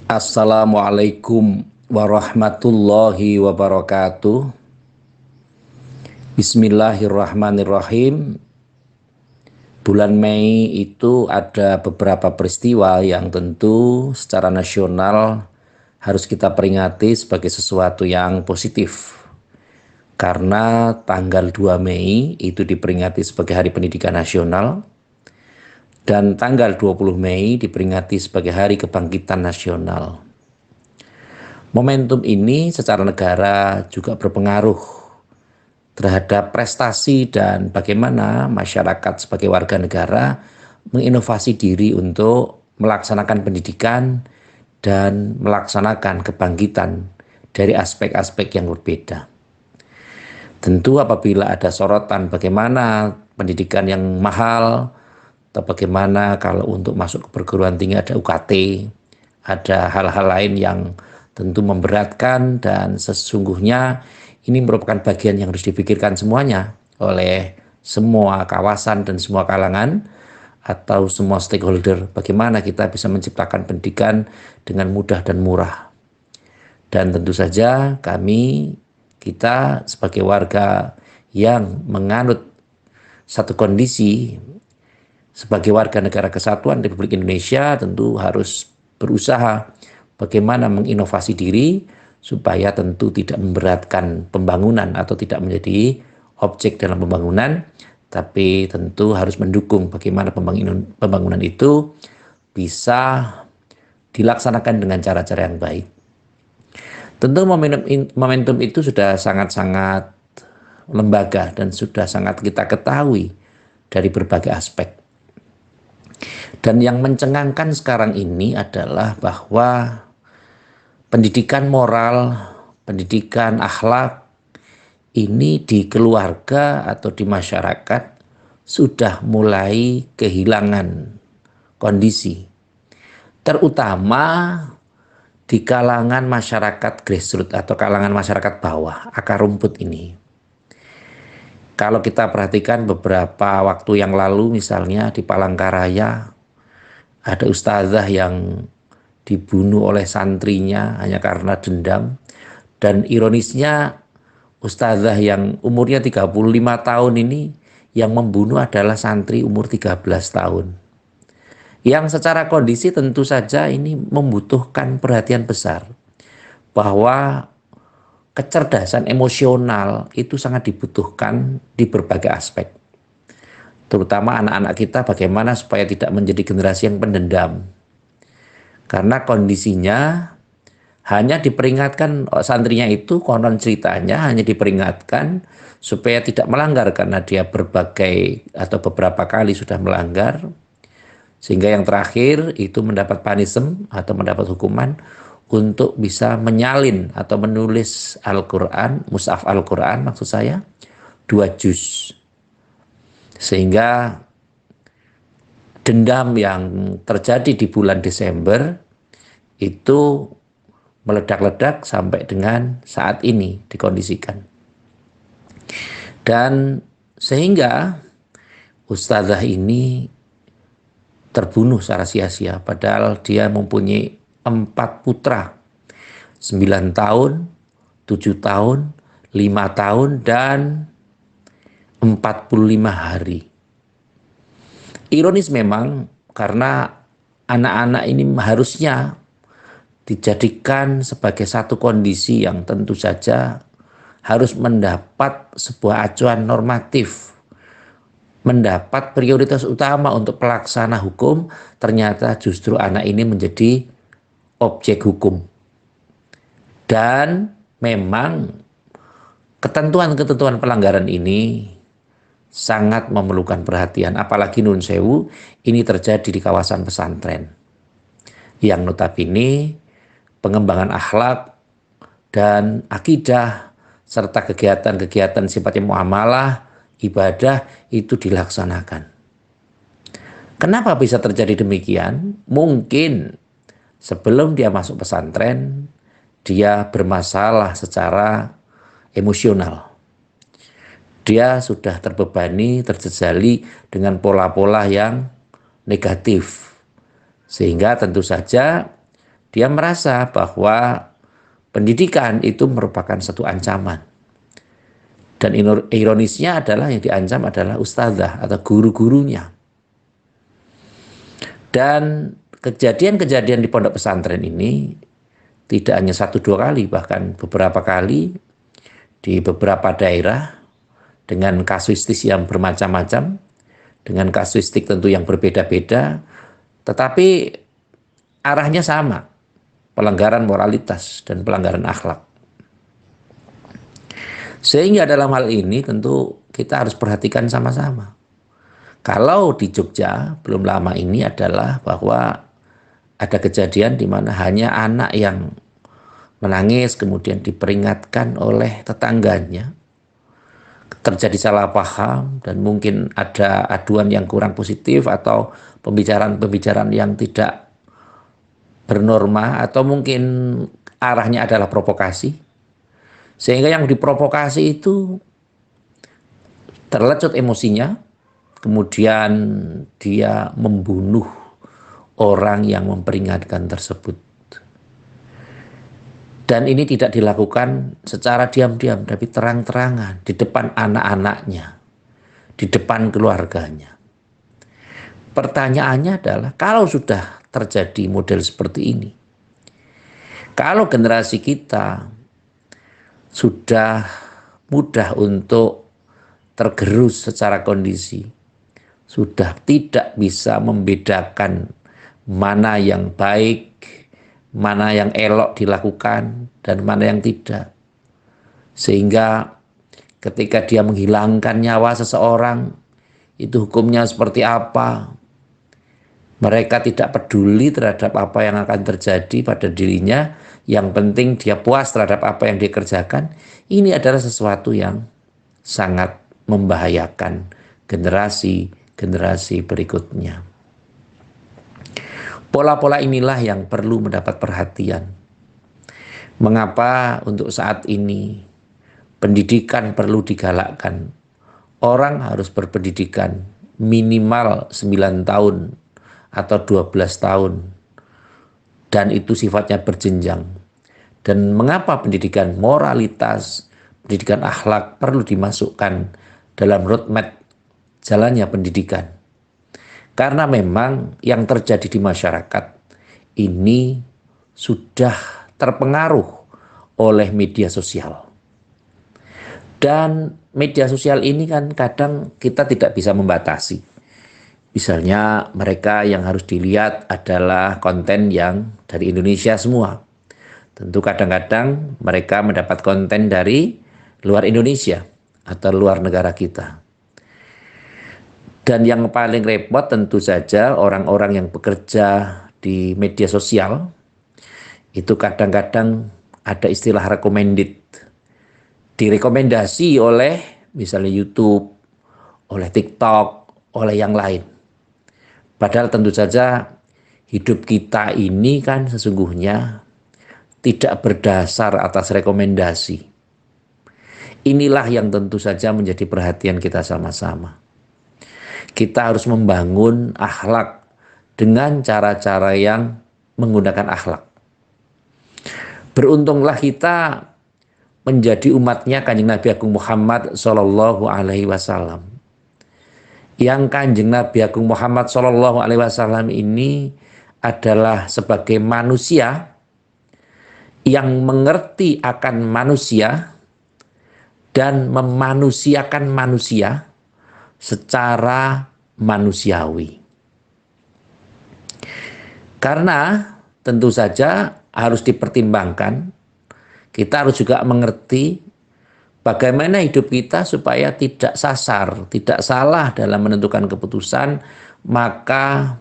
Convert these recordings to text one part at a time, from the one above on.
Assalamualaikum warahmatullahi wabarakatuh. Bismillahirrahmanirrahim. Bulan Mei itu ada beberapa peristiwa yang tentu secara nasional harus kita peringati sebagai sesuatu yang positif. Karena tanggal 2 Mei itu diperingati sebagai Hari Pendidikan Nasional dan tanggal 20 Mei diperingati sebagai Hari Kebangkitan Nasional. Momentum ini secara negara juga berpengaruh terhadap prestasi dan bagaimana masyarakat sebagai warga negara menginovasi diri untuk melaksanakan pendidikan dan melaksanakan kebangkitan dari aspek-aspek yang berbeda. Tentu apabila ada sorotan bagaimana pendidikan yang mahal, atau bagaimana kalau untuk masuk ke perguruan tinggi ada UKT, ada hal-hal lain yang tentu memberatkan, dan sesungguhnya ini merupakan bagian yang harus dipikirkan semuanya oleh semua kawasan dan semua kalangan atau semua stakeholder. Bagaimana kita bisa menciptakan pendidikan dengan mudah dan murah. Dan tentu saja kita sebagai warga yang menganut satu kondisi sebagai warga negara kesatuan Republik Indonesia tentu harus berusaha bagaimana menginovasi diri supaya tentu tidak memberatkan pembangunan atau tidak menjadi objek dalam pembangunan, tapi tentu harus mendukung bagaimana pembangunan itu bisa dilaksanakan dengan cara-cara yang baik. Tentu momentum itu sudah sangat-sangat lembaga dan sudah sangat kita ketahui dari berbagai aspek. Dan yang mencengangkan sekarang ini adalah bahwa pendidikan moral, pendidikan akhlak ini di keluarga atau di masyarakat sudah mulai kehilangan kondisi. Terutama di kalangan masyarakat grassroots atau kalangan masyarakat bawah, akar rumput ini. Kalau kita perhatikan beberapa waktu yang lalu misalnya di Palangkaraya ada ustazah yang dibunuh oleh santrinya hanya karena dendam. Dan ironisnya ustazah yang umurnya 35 tahun ini yang membunuh adalah santri umur 13 tahun. Yang secara kondisi tentu saja ini membutuhkan perhatian besar. Bahwa kecerdasan emosional itu sangat dibutuhkan di berbagai aspek. Terutama anak-anak kita bagaimana supaya tidak menjadi generasi yang pendendam. Karena kondisinya hanya diperingatkan santrinya itu, konon ceritanya hanya diperingatkan supaya tidak melanggar karena dia berbagai atau beberapa kali sudah melanggar. Sehingga yang terakhir itu mendapat panisem atau mendapat hukuman untuk bisa menyalin atau menulis Al-Quran, mushaf Al-Quran maksud saya, 2 juz. Sehingga dendam yang terjadi di bulan Desember itu meledak-ledak sampai dengan saat ini dikondisikan. Dan sehingga ustazah ini terbunuh secara sia-sia padahal dia mempunyai 4 putra, 9 tahun, 7 tahun, 5 tahun, dan 45 hari. Ironis memang karena anak-anak ini harusnya dijadikan sebagai satu kondisi yang tentu saja harus mendapat sebuah acuan normatif, mendapat prioritas utama untuk pelaksana hukum, ternyata justru anak ini menjadi objek hukum. Dan memang ketentuan-ketentuan pelanggaran ini sangat memerlukan perhatian, apalagi nun sewu ini terjadi di kawasan pesantren yang notabene pengembangan akhlak dan akidah serta kegiatan-kegiatan sifatnya muamalah, ibadah itu dilaksanakan. Kenapa bisa terjadi demikian? Mungkin sebelum dia masuk pesantren, dia bermasalah secara emosional. Dia sudah terbebani, terjejali dengan pola-pola yang negatif. Sehingga tentu saja dia merasa bahwa pendidikan itu merupakan satu ancaman. Dan ironisnya adalah yang diancam adalah ustadzah atau guru-gurunya. Dan kejadian-kejadian di pondok pesantren ini tidak hanya satu dua kali, bahkan beberapa kali di beberapa daerah dengan kasuistik yang bermacam-macam, dengan kasuistik tentu yang berbeda-beda, tetapi arahnya sama, pelanggaran moralitas dan pelanggaran akhlak. Sehingga dalam hal ini tentu kita harus perhatikan sama-sama. Kalau di Jogja belum lama ini adalah bahwa ada kejadian di mana hanya anak yang menangis kemudian diperingatkan oleh tetangganya, terjadi salah paham dan mungkin ada aduan yang kurang positif atau pembicaraan-pembicaraan yang tidak bernorma atau mungkin arahnya adalah provokasi, sehingga yang diprovokasi itu terlecut emosinya, kemudian dia membunuh orang yang memperingatkan tersebut. Dan ini tidak dilakukan secara diam-diam, tapi terang-terangan di depan anak-anaknya, di depan keluarganya. Pertanyaannya adalah, kalau sudah terjadi model seperti ini, kalau generasi kita sudah mudah untuk tergerus secara kondisi, sudah tidak bisa membedakan mana yang baik, mana yang elok dilakukan, dan mana yang tidak. Sehingga ketika dia menghilangkan nyawa seseorang, itu hukumnya seperti apa? Mereka tidak peduli terhadap apa yang akan terjadi pada dirinya. Yang penting dia puas terhadap apa yang dikerjakan. Ini adalah sesuatu yang sangat membahayakan generasi berikutnya. Pola-pola inilah yang perlu mendapat perhatian. Mengapa untuk saat ini pendidikan perlu digalakkan? Orang harus berpendidikan minimal 9 tahun atau 12 tahun. Dan itu sifatnya berjenjang. Dan mengapa pendidikan moralitas, pendidikan akhlak perlu dimasukkan dalam roadmap jalannya pendidikan? Karena memang yang terjadi di masyarakat ini sudah terpengaruh oleh media sosial. Dan media sosial ini kan kadang kita tidak bisa membatasi. Misalnya mereka yang harus dilihat adalah konten yang dari Indonesia semua. Tentu kadang-kadang mereka mendapat konten dari luar Indonesia atau luar negara kita. Dan yang paling repot tentu saja orang-orang yang bekerja di media sosial, itu kadang-kadang ada istilah recommended. Direkomendasi oleh misalnya YouTube, oleh TikTok, oleh yang lain. Padahal tentu saja hidup kita ini kan sesungguhnya tidak berdasar atas rekomendasi. Inilah yang tentu saja menjadi perhatian kita sama-sama. Kita harus membangun akhlak dengan cara-cara yang menggunakan akhlak. Beruntunglah kita menjadi umatnya Kanjeng Nabi Agung Muhammad Sallallahu Alaihi Wasallam. Yang Kanjeng Nabi Agung Muhammad Sallallahu Alaihi Wasallam ini adalah sebagai manusia yang mengerti akan manusia dan memanusiakan manusia secara manusiawi. Karena tentu saja harus dipertimbangkan, kita harus juga mengerti bagaimana hidup kita supaya tidak sasar, tidak salah dalam menentukan keputusan, maka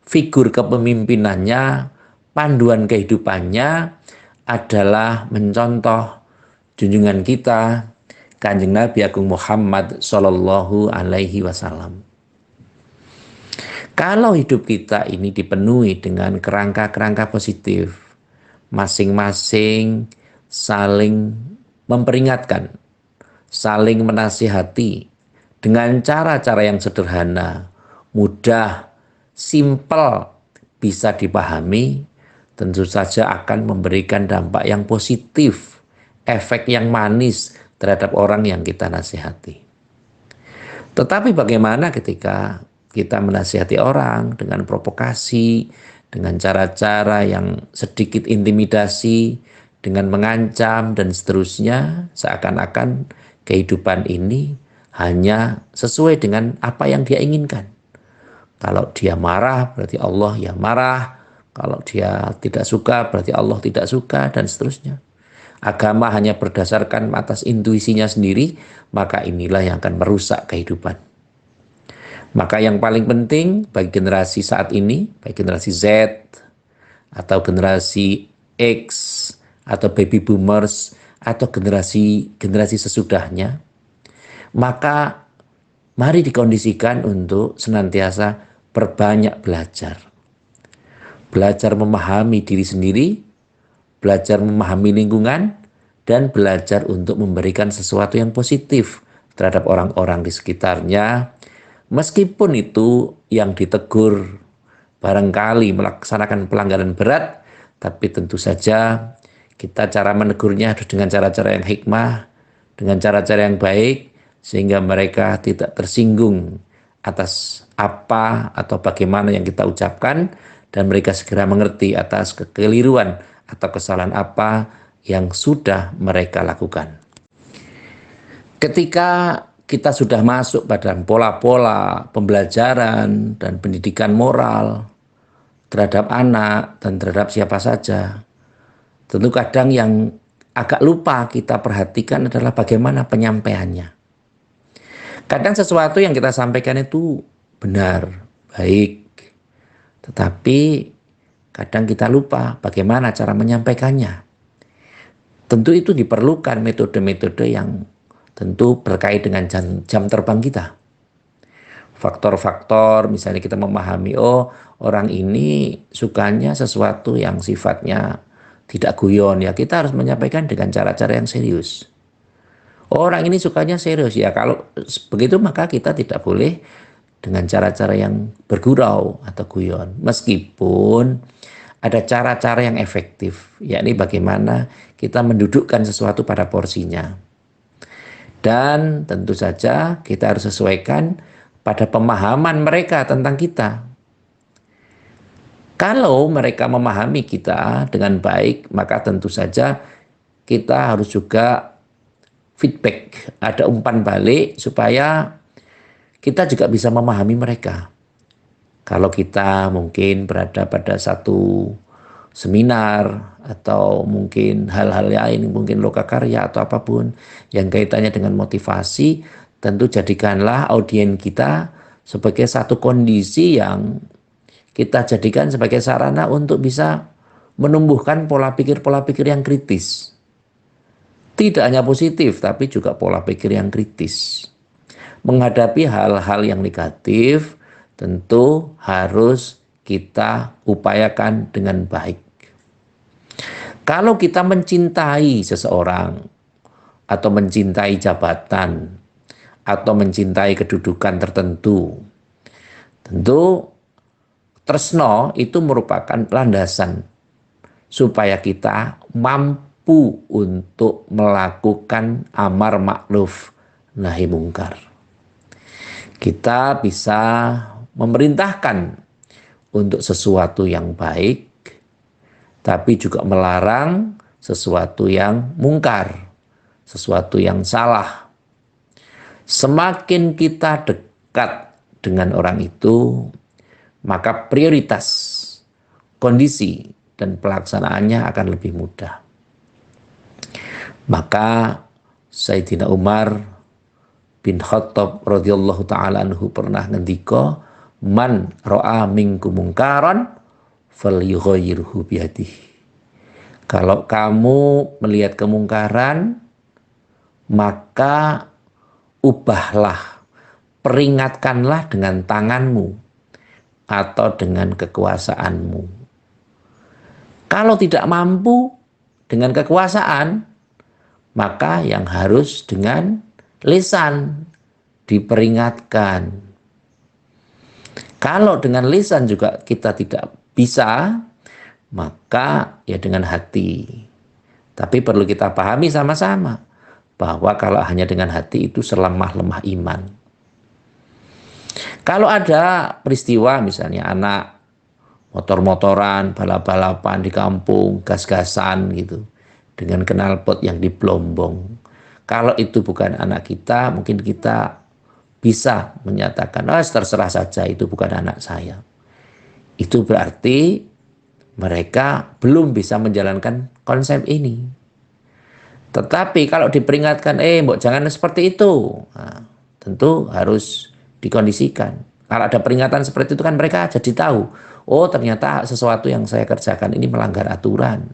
figur kepemimpinannya, panduan kehidupannya adalah mencontoh junjungan kita, Kanjeng Nabi Agung Muhammad Sallallahu Alaihi Wasallam. Kalau hidup kita ini dipenuhi dengan kerangka-kerangka positif, masing-masing saling memperingatkan, saling menasihati dengan cara-cara yang sederhana, mudah, simpel, bisa dipahami, tentu saja akan memberikan dampak yang positif, efek yang manis terhadap orang yang kita nasihati. Tetapi bagaimana ketika kita menasihati orang dengan provokasi, dengan cara-cara yang sedikit intimidasi, dengan mengancam dan seterusnya, seakan-akan kehidupan ini hanya sesuai dengan apa yang dia inginkan. Kalau dia marah berarti Allah ya marah, kalau dia tidak suka berarti Allah tidak suka, dan seterusnya. Agama hanya berdasarkan atas intuisinya sendiri, maka inilah yang akan merusak kehidupan. Maka yang paling penting bagi generasi saat ini, baik generasi Z atau generasi X atau baby boomers atau generasi sesudahnya, maka mari dikondisikan untuk senantiasa perbanyak belajar. Belajar memahami diri sendiri, belajar memahami lingkungan, dan belajar untuk memberikan sesuatu yang positif terhadap orang-orang di sekitarnya. Meskipun itu yang ditegur barangkali melaksanakan pelanggaran berat, tapi tentu saja kita cara menegurnya harus dengan cara-cara yang hikmah, dengan cara-cara yang baik, sehingga mereka tidak tersinggung atas apa atau bagaimana yang kita ucapkan, dan mereka segera mengerti atas kekeliruan atau kesalahan apa yang sudah mereka lakukan. Ketika kita sudah masuk pada pola-pola pembelajaran dan pendidikan moral terhadap anak dan terhadap siapa saja, tentu kadang yang agak lupa kita perhatikan adalah bagaimana penyampaiannya. Kadang sesuatu yang kita sampaikan itu benar, baik, tetapi kadang kita lupa bagaimana cara menyampaikannya. Tentu itu diperlukan metode-metode yang tentu berkait dengan jam terbang kita. Faktor-faktor, misalnya kita memahami, oh orang ini sukanya sesuatu yang sifatnya tidak guyon, ya kita harus menyampaikan dengan cara-cara yang serius. Orang ini sukanya serius, ya kalau begitu maka kita tidak boleh dengan cara-cara yang bergurau atau guyon. Meskipun ada cara-cara yang efektif, yakni bagaimana kita mendudukkan sesuatu pada porsinya. Dan tentu saja kita harus sesuaikan pada pemahaman mereka tentang kita. Kalau mereka memahami kita dengan baik, maka tentu saja kita harus juga feedback, ada umpan balik supaya kita juga bisa memahami mereka. Kalau kita mungkin berada pada satu seminar atau mungkin hal-hal lain, mungkin lokakarya atau apapun yang kaitannya dengan motivasi, tentu jadikanlah audiens kita sebagai satu kondisi yang kita jadikan sebagai sarana untuk bisa menumbuhkan pola pikir yang kritis. Tidak hanya positif, tapi juga pola pikir yang kritis. Menghadapi hal-hal yang negatif, tentu harus kita upayakan dengan baik. Kalau kita mencintai seseorang, atau mencintai jabatan, atau mencintai kedudukan tertentu, tentu tresno itu merupakan landasan supaya kita mampu untuk melakukan amar ma'ruf nahi mungkar. Kita bisa memerintahkan untuk sesuatu yang baik, tapi juga melarang sesuatu yang mungkar, sesuatu yang salah. Semakin kita dekat dengan orang itu, maka prioritas, kondisi, dan pelaksanaannya akan lebih mudah. Maka Sayyidina Umar bin Khattab radhiyallahu ta'ala anhu pernah ngendika, man ra'a minkum mungkaran falyughayyirhu biyadihi. Kalau kamu melihat kemungkaran, maka ubahlah, peringatkanlah dengan tanganmu atau dengan kekuasaanmu. Kalau tidak mampu dengan kekuasaan, maka yang harus dengan lisan diperingatkan. Kalau dengan lisan juga kita tidak bisa, maka ya dengan hati. Tapi perlu kita pahami sama-sama bahwa kalau hanya dengan hati itu selemah-lemah iman. Kalau ada peristiwa misalnya anak motor-motoran, balap-balapan di kampung, gas-gasan gitu, dengan knalpot yang diplombong. Kalau itu bukan anak kita, mungkin kita bisa menyatakan, oh terserah saja itu bukan anak saya. Itu berarti mereka belum bisa menjalankan konsep ini. Tetapi kalau diperingatkan, mbok jangan seperti itu, nah, tentu harus dikondisikan. Kalau ada peringatan seperti itu kan mereka jadi tahu, oh ternyata sesuatu yang saya kerjakan ini melanggar aturan,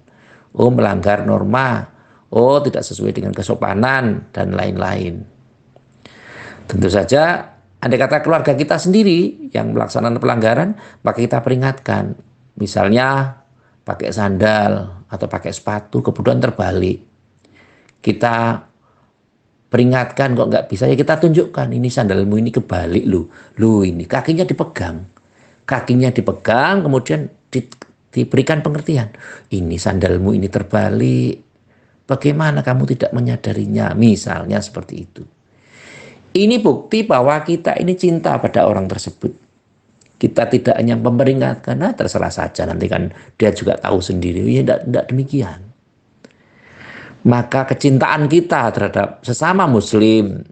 oh melanggar norma, oh tidak sesuai dengan kesopanan, dan lain-lain. Tentu saja, andai kata keluarga kita sendiri yang melaksanakan pelanggaran, maka kita peringatkan. Misalnya pakai sandal atau pakai sepatu, kemudian terbalik. Kita peringatkan kok nggak bisa, ya kita tunjukkan, ini sandalmu ini kebalik lu ini kakinya dipegang, kemudian diberikan pengertian, ini sandalmu ini terbalik, bagaimana kamu tidak menyadarinya, misalnya seperti itu. Ini bukti bahwa kita ini cinta pada orang tersebut. Kita tidak hanya memperingatkan, nah terserah saja, nanti kan dia juga tahu sendiri, ya tidak demikian. Maka kecintaan kita terhadap sesama muslim,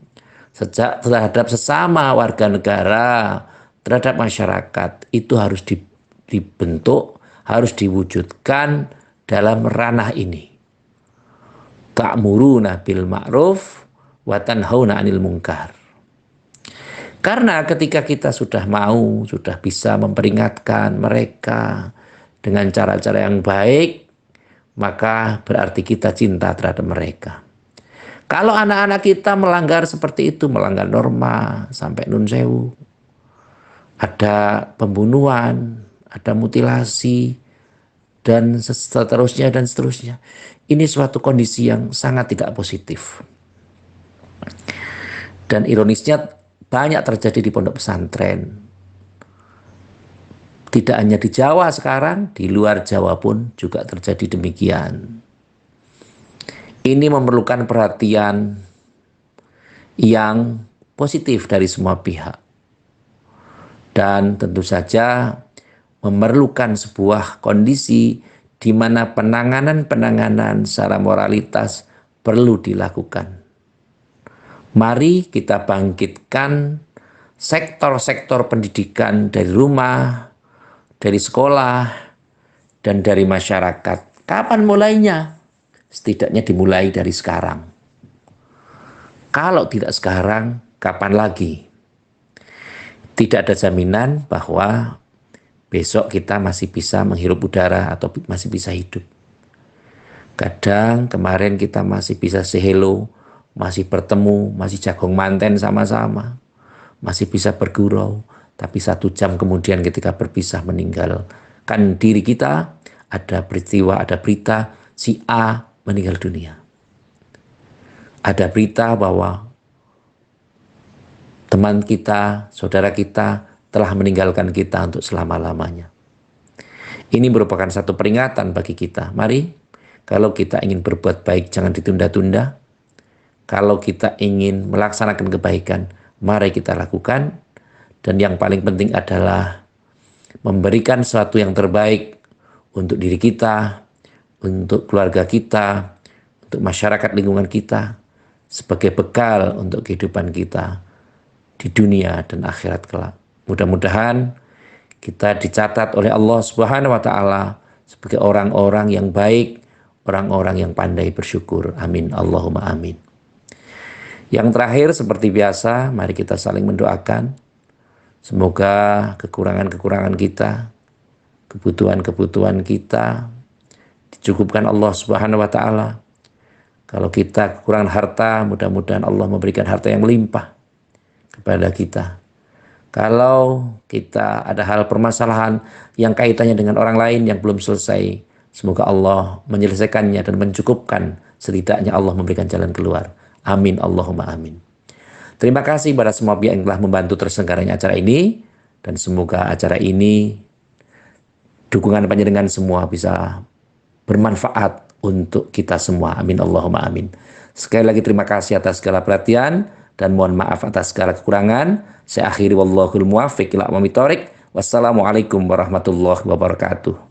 terhadap sesama warga negara, terhadap masyarakat, itu harus dibentuk, harus diwujudkan dalam ranah ini. Ta'muruna bil ma'ruf wa tanhauna 'anil munkar. Karena ketika kita sudah bisa memperingatkan mereka dengan cara-cara yang baik, maka berarti kita cinta terhadap mereka. Kalau anak-anak kita melanggar seperti itu, melanggar norma, sampai nun sewu, ada pembunuhan, ada mutilasi, dan seterusnya, ini suatu kondisi yang sangat tidak positif. Dan ironisnya banyak terjadi di pondok pesantren. Tidak hanya di Jawa sekarang, di luar Jawa pun juga terjadi demikian. Ini memerlukan perhatian yang positif dari semua pihak. Dan tentu saja memerlukan sebuah kondisi di mana penanganan secara moralitas perlu dilakukan. Mari kita bangkitkan sektor-sektor pendidikan dari rumah, dari sekolah, dan dari masyarakat. Kapan mulainya? Setidaknya dimulai dari sekarang. Kalau tidak sekarang, kapan lagi? Tidak ada jaminan bahwa besok kita masih bisa menghirup udara atau masih bisa hidup. Kadang kemarin kita masih bisa say hello, masih bertemu, masih jagung manten sama-sama, masih bisa bergurau. Tapi 1 jam kemudian ketika berpisah meninggalkan diri kita, ada peristiwa, ada berita si A meninggal dunia. Ada berita bahwa teman kita, saudara kita telah meninggalkan kita untuk selama-lamanya. Ini merupakan satu peringatan bagi kita. Mari, kalau kita ingin berbuat baik, jangan ditunda-tunda. Kalau kita ingin melaksanakan kebaikan, mari kita lakukan. Dan yang paling penting adalah memberikan sesuatu yang terbaik untuk diri kita, untuk keluarga kita, untuk masyarakat lingkungan kita, sebagai bekal untuk kehidupan kita di dunia dan akhirat kelak. Mudah-mudahan kita dicatat oleh Allah Subhanahu wa Ta'ala sebagai orang-orang yang baik, orang-orang yang pandai bersyukur. Amin. Allahumma amin. Yang terakhir, seperti biasa, mari kita saling mendoakan. Semoga kekurangan-kekurangan kita, kebutuhan-kebutuhan kita dicukupkan Allah Subhanahu wa Ta'ala. Kalau kita kekurangan harta, mudah-mudahan Allah memberikan harta yang melimpah kepada kita. Kalau kita ada hal permasalahan yang kaitannya dengan orang lain yang belum selesai, semoga Allah menyelesaikannya dan mencukupkan, setidaknya Allah memberikan jalan keluar. Amin. Allahumma amin. Terima kasih pada semua pihak yang telah membantu terselenggaranya acara ini, dan semoga acara ini dukungan panjenengan semua bisa bermanfaat untuk kita semua. Amin Allahumma amin. Sekali lagi terima kasih atas segala perhatian dan mohon maaf atas segala kekurangan. Saya akhiri wallahul muwaffiq ila aqwamit thoriq. Wassalamualaikum warahmatullahi wabarakatuh.